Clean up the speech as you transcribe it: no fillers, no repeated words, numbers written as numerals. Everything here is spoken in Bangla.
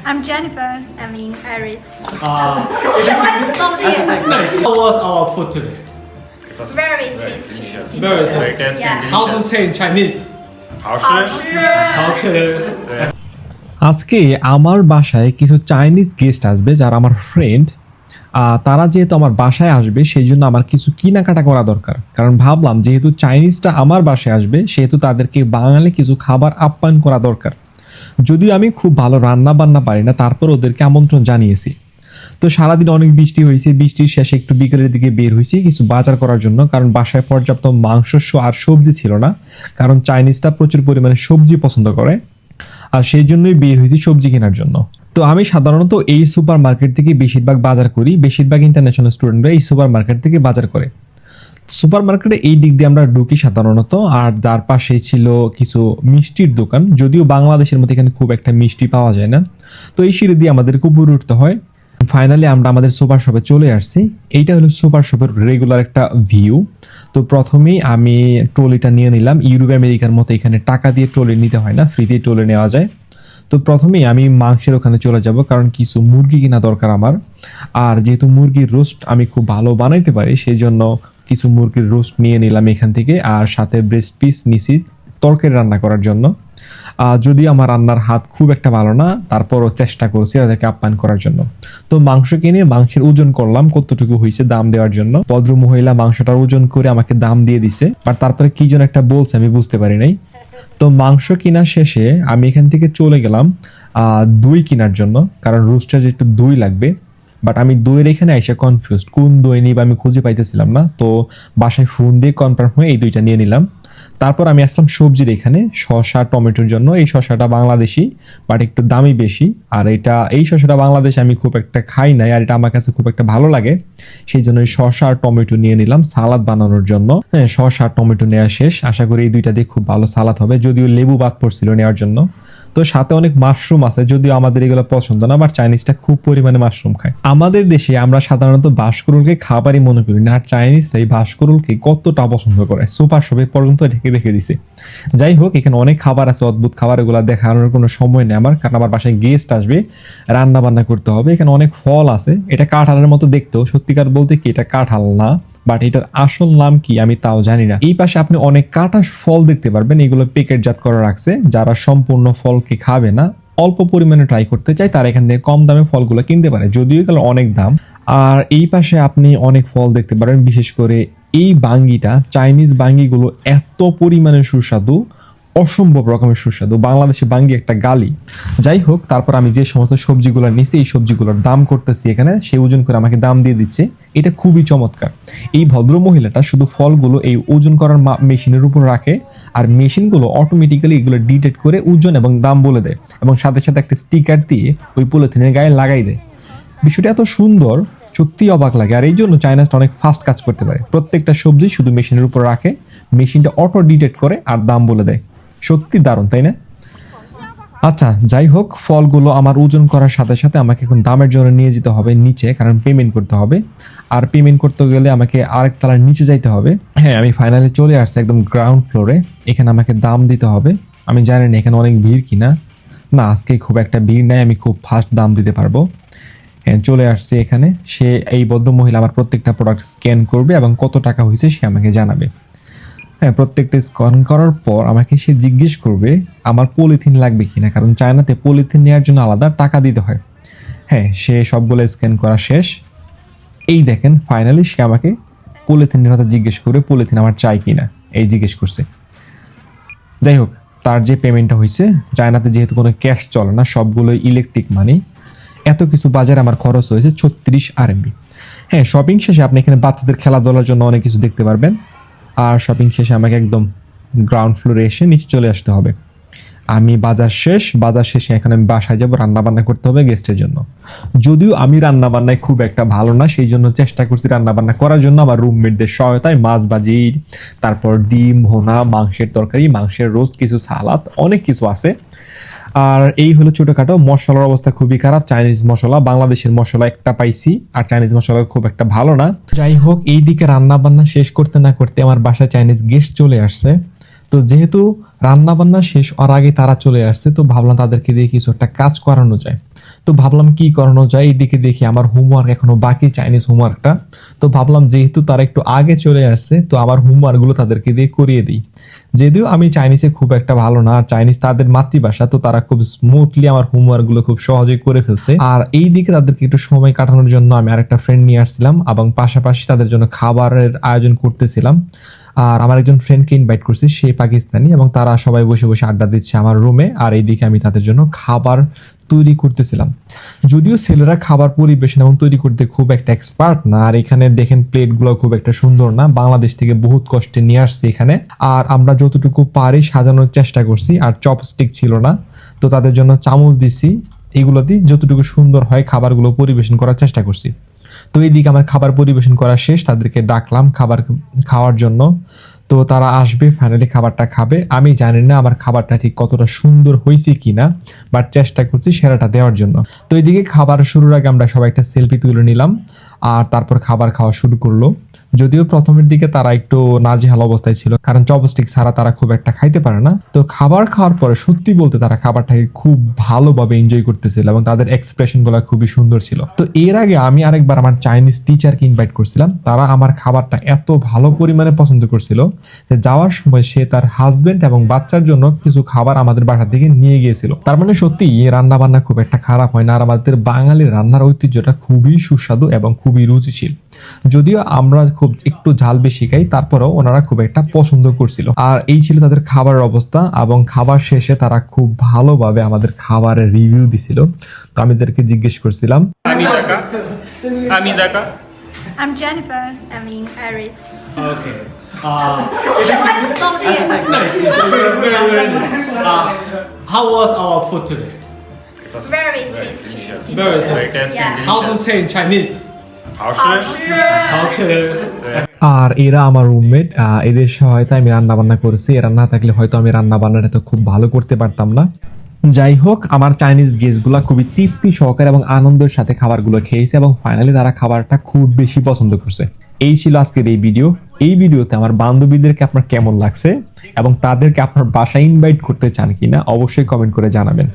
I'm Jennifer. I'm in Paris. How was our food today? Very tasty. Very Very tasty. Yeah. and How to delicious. say in Chinese? 好吃。 How to আজকে আমার বাসায় কিছু চাইনিজ গেস্ট আসবে যারা আমার ফ্রেন্ড। তারা যেহেতু আমার বাসায় আসবে সেই জন্য আমার কিছু কেনাকাটা করা দরকার, কারণ ভাবলাম যেহেতু চাইনিজটা আমার বাসায় আসবে সেহেতু তাদেরকে বাঙালি কিছু খাবার আপ্যায়ন করা দরকার। যদিও আমি খুব ভালো রান্না বান্না পারি না, তারপর ওদেরকে আমন্ত্রণ জানিয়েছি। তো সারাদিন অনেক বৃষ্টি হয়েছে, বৃষ্টির শেষে একটু বিকেলের দিকে বের হয়েছি কিছু বাজার করার জন্য, কারণ বাসায় পর্যাপ্ত মাংস আর সবজি ছিল না, কারণ চাইনিজটা প্রচুর পরিমাণে সবজি পছন্দ করে, আর সেই জন্যই বের হয়েছি সবজি কেনার জন্য। তো আমি সাধারণত এই সুপার মার্কেট থেকে বেশিরভাগ বাজার করি, বেশিরভাগ ইন্টারন্যাশনাল স্টুডেন্টরা এই সুপার মার্কেট থেকে বাজার করে। সুপার মার্কেটে এই দিক দিয়ে আমরা ঢুকি সাধারণত, আর তার পাশেই ছিল কিছু মিষ্টির দোকান, যদিও বাংলাদেশের মধ্যে এখানে খুব একটা মিষ্টি পাওয়া যায় না, তো এই সিঁড়ি দিয়ে আমাদেরকে উপরে উঠতে হয়। ফাইনালি আমরা আমাদের সুপার শপে চলে আসছি। এইটা হলো সুপার শপের রেগুলার একটা ভিউ। তো প্রথমেই আমি ট্রলিটা নিয়ে নিলাম। ইউরোপ আমেরিকার মতো এখানে টাকা দিয়ে ট্রলি নিতে হয় না, ফ্রিতেই ট্রলি নেওয়া যায়। তো প্রথমেই আমি মাংসের ওখানে চলে যাব, কারণ কিছু মুরগি কেনা দরকার আমার। আর যেহেতু মুরগির রোস্ট আমি খুব ভালো বানাইতে পারি সেই জন্য কিছু মুরগির রোস্ট নিয়ে নিলাম এখান থেকে, আর সাথে ব্রেস্ট পিস নিছি তরকারি রান্না করার জন্য। যদি আমার রান্নার হাত খুব একটা ভালো না, তারপরও চেষ্টা করছি তাদেরকে আপ্যায়ন করার জন্য। তো মাংস কিনে মাংসের ওজন করলাম কতটুকু হয়েছে দাম দেওয়ার জন্য। ভদ্র মহিলা মাংসটার ওজন করে আমাকে দাম দিয়ে দিছে, বাট তারপরে কি যেন একটা বলছে আমি বুঝতে পারি নাই। তো মাংস কেনা শেষে আমি এখান থেকে চলে গেলাম দই কেনার জন্য, কারণ রোস্টার একটু দই লাগবে। বাট আমি দইয়ের এখানে এসে কনফিউজড, কোন দই নিব আমি খুঁজে পাইতেছিলাম না। তো বাসায় ফোন দিয়ে কনফার্ম হয়ে এই দুইটা নিয়ে নিলাম। তারপর আমি আসলাম সবজির এখানে, শসা টমেটোর জন্য। এই শসাটা বাংলাদেশি বাট একটু দামি বেশি, আর এই শসাটা বাংলাদেশে আমি খুব একটা খাই নাই, আর এটা আমার কাছে খুব একটা ভালো লাগে, সেই জন্য শসা আর টমেটো নিয়ে নিলাম সালাদ বানানোর জন্য। হ্যাঁ, শসা আর টমেটো নেওয়া শেষ। আশা করি এই দুইটা দিয়ে খুব ভালো সালাদ হবে, যদিও লেবু বাদ পড়ছিল নেওয়ার জন্য। তো সাথে অনেক মাশরুম আছে, যদিও আমাদের এগুলো পছন্দ না, বাট চাইনিজটা খুব পরিমাণে মাশরুম খায়। আমাদের দেশে আমরা সাধারণত বাঁশকুড়ুলকে খাবারই মনে করি না, আর চাইনিজরা এই বাঁশকুড়ুলকে কতটা পছন্দ করে, সুপার শপে পর্যন্ত ঢেকে রেখে দিছে। যাই হোক, এখানে অনেক খাবার আছে, অদ্ভুত খাবার, এগুলো দেখানোর কোনো সময় নেই আমার, কারণ আমার বাসায় গেস্ট আসবে, রান্না বান্না করতে হবে। এখানে অনেক ফল আছে, এটা কাঁঠালের মতো দেখতেও, সত্যিকার বলতে কি এটা কাঁঠাল না, বাট এটার আসল নাম কি আমি তাও জানি না। এই পাশে আপনি অনেক কাটা ফল দেখতে পারবেন, এগুলো প্যাকেটজাত করা রাখছে। যারা সম্পূর্ণ ফলকে খাবে না, অল্প পরিমাণে ট্রাই করতে চায়, তারা এখান থেকে কম দামে ফলগুলো কিনতে পারে, যদিও এগুলো অনেক দাম। আর এই পাশে আপনি অনেক ফল দেখতে পারেন, বিশেষ করে এই বাঙ্গিটা, চাইনিজ বাঙ্গিগুলো এত পরিমাণে সুস্বাদু, অসম্ভব রকমের সুস্বাদু। বাংলাদেশে বাঙ্গি একটা গালি। যাই হোক, তারপর আমি যে সমস্ত সবজিগুলো নিছি এই সবজিগুলোর দাম করতেছি এখানে, সে ওজন করে আমাকে দাম দিয়ে দিচ্ছে। এটা খুবই চমৎকার। এই ভদ্র মহিলাটা শুধু ফলগুলো এই ওজন করার মেশিনের উপর রাখে, আর মেশিনগুলো অটোমেটিক্যালি এগুলো ডিটেক্ট করে ওজন এবং দাম বলে দেয়, এবং সাথে সাথে একটা স্টিকার দিয়ে ওই পলিথিনের গায়ে লাগাই দেয়। বিষয়টা এত সুন্দর, সত্যি অবাক লাগে। আর এই জন্য চাইনিজটা অনেক ফাস্ট কাজ করতে পারে। প্রত্যেকটা সবজি শুধু মেশিনের উপর রাখে, মেশিনটা অটো ডিটেক্ট করে আর দাম বলে দেয়। সত্যি দারুণ, তাই না? আচ্ছা, যাই হোক, ফলগুলো আমার ওজন করার সাথে সাথে আমাকে এখন দামের জন্য নিয়ে যেতে হবে নিচে, কারণ পেমেন্ট করতে হবে। আর পেমেন্ট করতে গেলে আমাকে আরেক তলার নিচে যাইতে হবে। হ্যাঁ, আমি ফাইনালি চলে আসছি একদম গ্রাউন্ড ফ্লোরে। এখানে আমাকে দাম দিতে হবে। আমি জানি না এখানে অনেক ভিড় কিনা, না আজকে খুব একটা ভিড় নাই, আমি খুব ফাস্ট দাম দিতে পারবো। হ্যাঁ, চলে আসছি এখানে। এই ভদ্র মহিলা আমার প্রত্যেকটা প্রোডাক্ট স্ক্যান করবে এবং কত টাকা হয়েছে সে আমাকে জানাবে। হ্যাঁ, প্রত্যেকটা স্ক্যান করার পর আমাকে সে জিজ্ঞেস করবে আমার পলিথিন লাগবে কিনা, কারণ চায়নাতে পলিথিন নেওয়ার জন্য আলাদা টাকা দিতে হয়। হ্যাঁ, সে সবগুলো স্ক্যান করা শেষ। এই দেখেন, ফাইনালি সে আমাকে পলিথিনের কথা জিজ্ঞেস করে পলিথিন আমার চাই কিনা এই জিজ্ঞেস করছে। যাই হোক, তার যে পেমেন্টটা হয়েছে, চায়নাতে যেহেতু কোনো ক্যাশ চলে না, সবগুলোই ইলেকট্রিক মানি। এত কিছু বাজারে আমার খরচ হয়েছে 36 RMB। হ্যাঁ, শপিং শেষে আপনি এখানে বাচ্চাদের খেলাধুলার জন্য অনেক কিছু দেখতে পারবেন। আর শপিং শেষে আমাকে একদম গ্রাউন্ড ফ্লোরে এসে নিচে চলে আসতে হবে। আমি বাজার শেষে এখন আমি বাসায় যাবো, রান্না বান্না করতে হবে গেস্টের জন্য। যদিও আমি রান্না বান্নায় খুব একটা ভালো না, সেই জন্য চেষ্টা করছি রান্না বান্না করার জন্য আমার রুমমেটদের সহায়তায়। মাছ ভাজি, তারপর ডিম ভোনা, মাংসের তরকারি, মাংসের রোস্ট, কিছু সালাদ, অনেক কিছু আছে। আর এই হলো ছোটখাটো। মশলার অবস্থা খুবই খারাপ, চাইনিজ মশলা। বাংলাদেশের মশলা একটা পাইছি, আর চাইনিজ মশলা খুব একটা ভালো না। যাই হোক, এইদিকে রান্না বান্না শেষ করতে না করতে আমার বাসায় চাইনিজ গেস্ট চলে আসছে। তো যেহেতু রান্না বান্না শেষ হওয়ার আগে তারা চলে আসছে, তো ভাবলাম তাদেরকে দিয়ে কিছু একটা কাজ করানো যায়। তো ভাবলাম কি করানো যায়, এইদিকে দেখি আমার হোমওয়ার্ক এখনো বাকি, চাইনিজ হোমওয়ার্কটা। তো ভাবলাম যেহেতু তারা একটু আগে চলে আসছে তো আমার হোমওয়ার্কগুলো তাদেরকে দিয়ে করিয়ে দিই। যদিও আমি চাইনিজে খুব একটা ভালো না, আর চাইনিজ তাদের মাতৃভাষা, তো তারা খুব স্মুথলি আমার হোমওয়ার্কগুলো খুব সহজেই করে ফেলছে। আর এইদিকে তাদেরকে একটু সময় কাটানোর জন্য আমি আরেকটা ফ্রেন্ড নিয়ে আসছিলাম এবং পাশাপাশি তাদের জন্য খাবারের আয়োজন করতেছিলাম। আর আমার একজন ফ্রেন্ডকে ইনভাইট করছি, সে পাকিস্তানি, এবং তারা সবাই বসে বসে আড্ডা দিচ্ছে আমার রুমে। আর এইদিকে আমি তাদের জন্য খাবার তৈরি করতেছিলাম। যদিও ছেলেরা খাবার পরিবেশন এবং তৈরি করতে খুব একটা এক্সপার্ট না, আর এখানে দেখেন প্লেটগুলো খুব একটা সুন্দর না, বাংলাদেশ থেকে বহুত কষ্টে নিয়ে আসছি এখানে। আর আমরা যতটুকু পারি সাজানোর চেষ্টা করছি, আর চপস্টিক ছিল না তো তাদের জন্য চামচ দিছি, এগুলোতেই যতটুকু সুন্দর হয় খাবারগুলো পরিবেশন করার চেষ্টা করছি। তো এইদিকে আমার খাবার পরিবেশন করা শেষ, তাদেরকে ডাকলাম খাবার খাওয়ার জন্য। তো তারা আসবে, ফাইনালি খাবারটা খাবে। আমি জানি না আমার খাবারটা ঠিক কতটা সুন্দর হয়েছে কিনা, বাট চেষ্টা করছি সেরাটা দেওয়ার জন্য। তো এইদিকে খাবার শুরুর আগে আমরা সবাই একটা সেলফি তুলে নিলাম, আর তারপর খাবার খাওয়া শুরু করলো। যদিও প্রথমের দিকে তারা একটু নাজেহাল অবস্থায় ছিল, কারণ চপস্টিক ছাড়া তারা খুব একটা খাইতে পারে না। তো খাবার খাওয়ার পরে সত্যি বলতে তারা খাবারটাকে খুব ভালোভাবে এনজয় করতেছিল এবং তাদের এক্সপ্রেশন গুলো খুবই সুন্দর ছিল। তো এর আগে আমি আরেকবার আমার চাইনিজ টিচারকে ইনভাইট করছিলাম, তারা আমার খাবারটা এত ভালো পরিমাণে পছন্দ করছিল যে যাওয়ার সময় সে তার হাজবেন্ড এবং বাচ্চার জন্য কিছু খাবার আমাদের বাসা থেকে নিয়ে গিয়েছিল। তার মানে সত্যি রান্না বান্না খুব একটা খারাপ হয় না, আর আমাদের বাঙালি রান্নার ঐতিহ্যটা খুবই সুস্বাদু এবং খুবই রুচিশীল। যদিও আমরা খুব একটু ঝাল বেশি খাই, তারপরেও ওনারা খুব একটা পছন্দ করছিল। আর এই ছিল তাদের খাবারের অবস্থা, এবং খাবার শেষে তারা খুব ভালোভাবে আমাদের খাবারের রিভিউ দিছিল। তো আমি তাদেরকে জিজ্ঞেস করছিলাম, আমি Dhaka I'm Jennifer. I'm in Paris. Okay. Why you stop here? Nice. It's very nice. How was our food today? It was Very tasty. delicious. Very Very tasty. tasty and Yeah. How to delicious. say in Chinese? 好吃。 How to আর এরা আমার রুমমেট, এদের সহায়তা আমি রান্না বান্না করেছি। এরা না থাকলে হয়তো আমি রান্না বান্নাটা তো খুব ভালো করতে পারতাম না। যাই হোক, আমার চাইনিজ গেস্টগুলো খুবই তৃপ্তি সহকারে এবং আনন্দের সাথে খাবারগুলো খেয়েছে, এবং ফাইনালি তারা খাবারটা খুব বেশি পছন্দ করছে। এই ছিল আজকের এই ভিডিও। এই ভিডিওতে আমার বান্ধবীদেরকে আপনার কেমন লাগছে এবং তাদেরকে আপনার বাসায় ইনভাইট করতে চান কিনা অবশ্যই কমেন্ট করে জানাবেন।